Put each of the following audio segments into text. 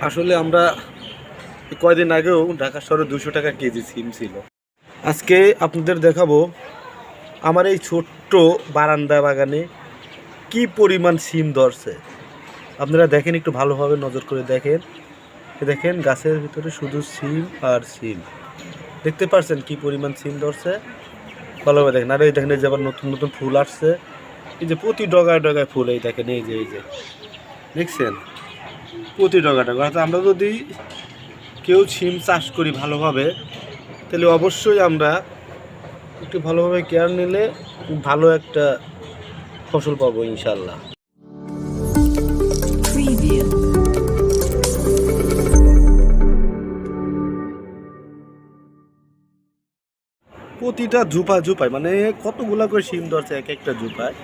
আসলে আমরা কয়দিন আগেও ঢাকা শহরে 200 টাকা কেজি সিম ছিল। আজকে আপনাদের দেখাবো আমার এই ছোট্ট বারান্দা বাগানে কি পরিমাণ সিম ধরছে। আপনারা দেখেন, একটু ভালোভাবে নজর করে দেখেন। দেখেন গাছের ভিতরে শুধু সিম আর সিম। দেখতে পাচ্ছেন কি পরিমাণ সিম ধরছে, ভালোভাবে দেখেন। আর এই দেখেন, এই যে আবার নতুন নতুন ফুল আসছে। এই যে প্রতি ডগায় ডগায় ফুল, এই দেখেন, এই যে দেখছেন প্রতি ডগায় ডগায়। আমরা যদি কেউ সিম চাষ করি ভালোভাবে, তাহলে অবশ্যই আমরা একটু ভালোভাবে কেয়ার নিলে ভালো একটা ফসল পাবো ইনশাল্লাহ। প্রতিটা ঝুপায় মানে কতগুলা করে সিম ধরছে এক একটা ঝুপায়।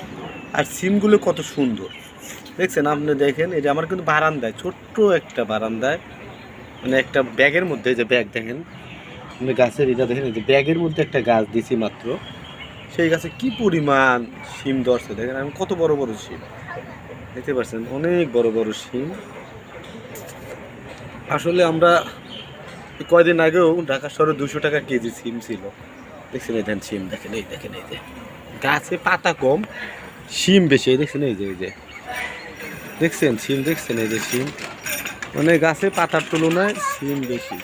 আর সিমগুলো কত সুন্দর দেখছেন আপনি। দেখেন এই যে আমার কিন্তু বারান্দায়, ছোট্ট একটা বারান্দায়, মানে একটা ব্যাগের মধ্যে, যে ব্যাগ দেখেন মানে গাছের, এটা দেখেন এই যে ব্যাগের মধ্যে একটা গাছ দিছি মাত্র, সেই গাছে কি পরিমাণ সিম ধরছে দেখেন। আমি কত বড় বড় সিম দেখতে পাচ্ছেন, অনেক বড় বড় সিম। আসলে আমরা কয়দিন আগেও ঢাকা শহরে 200 টাকা কেজি সিম ছিল। দেখছেন এই দেখেন সিম, দেখেন এই দেখেন, এই যে গাছে পাতা কম, সিম বেশি। দেখছেন এই যে দেখছেন সিম, দেখছেন এই যে সিম, মানে গাছে পাতার তুলনায় সিম বেশি।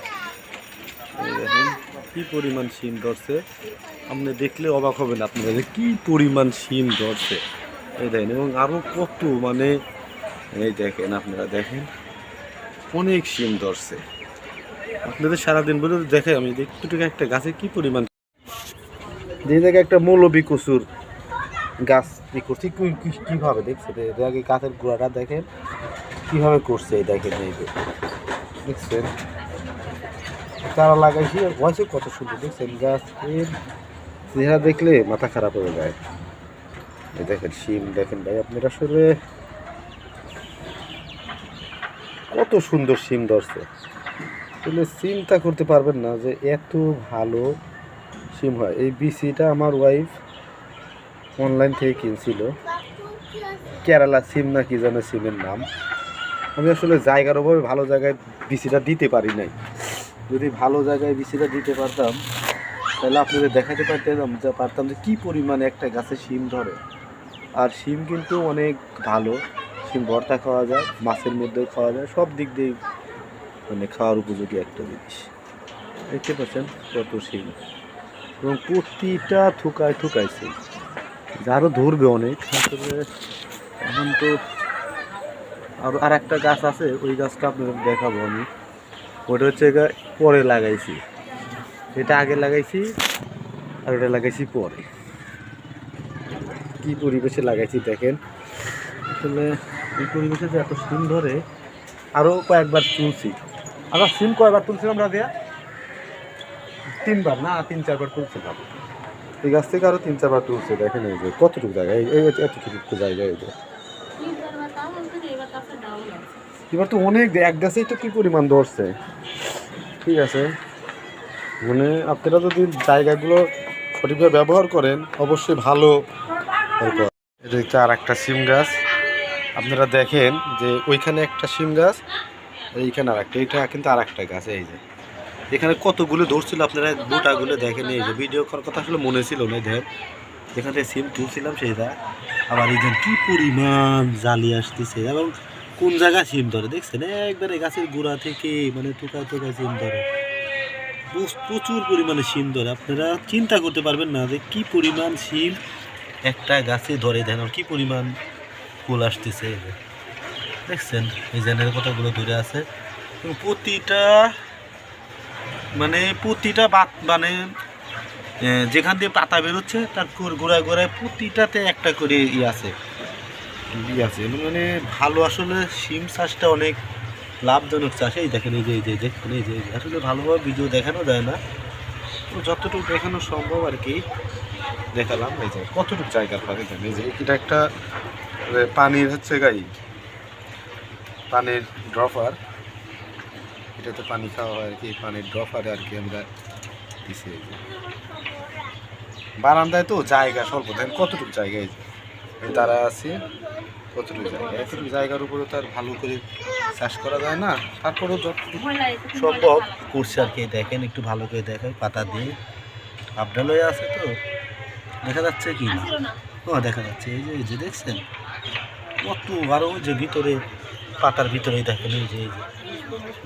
এই দেখেন কি পরিমাণ সিম ধরছে, আপনি দেখলে অবাক হবেন আপনারা যে কি পরিমাণ সিম ধরছে। এই দেখেন, এবং আরো কত, মানে এই দেখেন আপনারা দেখেন অনেক সিম ধরছে। আপনাদের সারাদিন বলে দেখে আমি একটু একটা গাছে কি পরিমাণ, যে জায়গায় একটা মৌলবী কচুর গাছ করছে কিভাবে দেখছেন, আগে গাছের গোড়াটা দেখেন কিভাবে করছে। এই দেখেন, এই যে দেখছেন চারা লাগাইছি, বয়সে কত সুন্দর দেখছেন। গাছের চেহারা দেখলে মাথা খারাপ হয়ে যায়। এই দেখেন সিম, দেখেন ভাই আপনারা আসলে কত সুন্দর সিম ধরছে। আসলে চিন্তা করতে পারবেন না যে এত ভালো সিম হয়। এই বিচিটা আমার ওয়াইফ অনলাইন থেকে কিনছিল, কেরালা সিম না কি যেন সিমের নাম। আমি আসলে জায়গার অভাবে ভালো জায়গায় বিচিটা দিতে পারি নাই। যদি ভালো জায়গায় বিচিটা দিতে পারতাম তাহলে আপনাদের দেখাতে পারতাম যে কী পরিমাণে একটা গাছে সিম ধরে। আর সিম কিন্তু অনেক ভালো, সিম ভর্তা খাওয়া যায়, মাছের মধ্যেও খাওয়া যায়, সব দিক দিয়ে মানে খাওয়ার উপযোগী একটা জিনিস। দেখতে পাচ্ছেন কত সিম, এবং প্রতিটা থুকায় সিম। যারও ধরবে অনেক। আসলে এখন তো আর একটা গাছ আছে, ওই গাছটা আপনাদের দেখাবো আমি। ওটা হচ্ছে পরে লাগাইছি, এটা আগে লাগাইছি আর ওটা লাগাইছি পরে। কি পরিবেশে লাগাইছি দেখেন। আসলে এই পরিবেশে যে এত সিম ধরে, আরও কয়েকবার তুলছি। আবার সিম কয়বার তুলছিলাম রাজিয়া? 3বার না 3-4বার তুলছিলাম। এই গাছ থেকে আরও 3-4বার তুলছে। দেখেন এই যে কতটুকু জায়গা, এই এতটুকু জায়গা। এই যে এবার তো অনেক, এক গাছেই তো কি পরিমাণ ধরছে। ঠিক আছে, মানে আপনারা যদি জায়গাগুলো সঠিকভাবে ব্যবহার করেন অবশ্যই ভালো হবে। এটা আর একটা সিম গাছ, আপনারা দেখেন যে ওইখানে একটা সিম গাছ, এইখানে আর একটা, এটা কিন্তু আর একটা গাছ। এই যে এখানে কতগুলো ধরছিল, আপনারা গোটাগুলো দেখেন। এই যে ভিডিও করার কথা আসলে মনে ছিল না, দেখেন যেখান থেকে সিম তুলছিলাম সেইটা। আবার এই যে কি পরিমাণ জালি আসতেছে, এবং কোন জায়গায় সিম ধরে দেখছেন, একবারে গাছের গোড়া থেকে, মানে থোকায় সিম ধরে, প্রচুর পরিমাণে সিম ধরে। আপনারা চিন্তা করতে পারবেন না যে কি পরিমাণ সিম একটা গাছে ধরে। দেখেন কি পরিমাণ ফুল আসতেছে, দেখছেন এই জেনের কতগুলো ধরে আছে। প্রতিটা মানে যেখান দিয়ে পাতা বেরোচ্ছে তার গোড়ায় প্রতিটাতে একটা করে আছে। মানে ভালো। আসলে সিম চাষটা অনেক লাভজনক চাষ। এই দেখেন, এই যে দেখুন, এই যে আসলে ভালোভাবে ভিডিও দেখানো যায় না, তো যতটুকু দেখানো সম্ভব আর কি দেখালাম। এই যে কতটুকু জায়গার পাবে, এই যে এটা একটা পানির হচ্ছে পানির ড্রপার, এটাতে পানি খাওয়া হয় আর কি, পানির ড্রপারে আর কি আমরা দিছি। এই যে বারান্দায় তো জায়গা স্বল্প, দেখেন কতটুকু জায়গায় তারা আছে। কতটুকু জায়গা, এতটুকু জায়গার উপরে তো আর ভালো করে চাষ করা যায় না, তারপরেও সম্ভব করছে আর কি। দেখেন একটু ভালো করে দেখেন, পাতা দিয়ে আপডাল হয়ে আছে তো, দেখা যাচ্ছে কি না? ও দেখা যাচ্ছে, এই যে দেখছেন কত, আরও ওই যে ভিতরে পাতার ভিতরে দেখেন, এই যে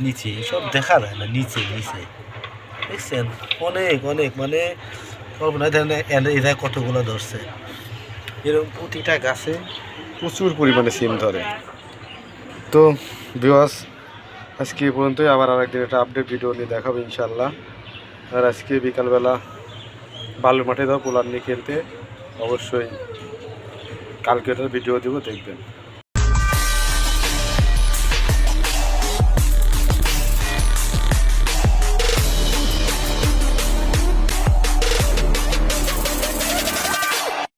নিচে সব দেখা যায় না, নিচে নিচে দেখছেন অনেক অনেক, মানে কল্পনা এরা কতগুলো ধরছে, এরকম প্রতিটা গাছে প্রচুর পরিমাণে সিম ধরে। তো ভিউয়ার্স, আজকে এই পর্যন্তই, আবার আরেকদিন একটা আপডেট ভিডিও নিয়ে দেখাবো ইনশাল্লাহ। আর আজকে বিকালবেলা বালুর মাঠে যাও পোলার নিয়ে খেলতে, অবশ্যই কালকে ওটার ভিডিও দেবো, দেখবেন।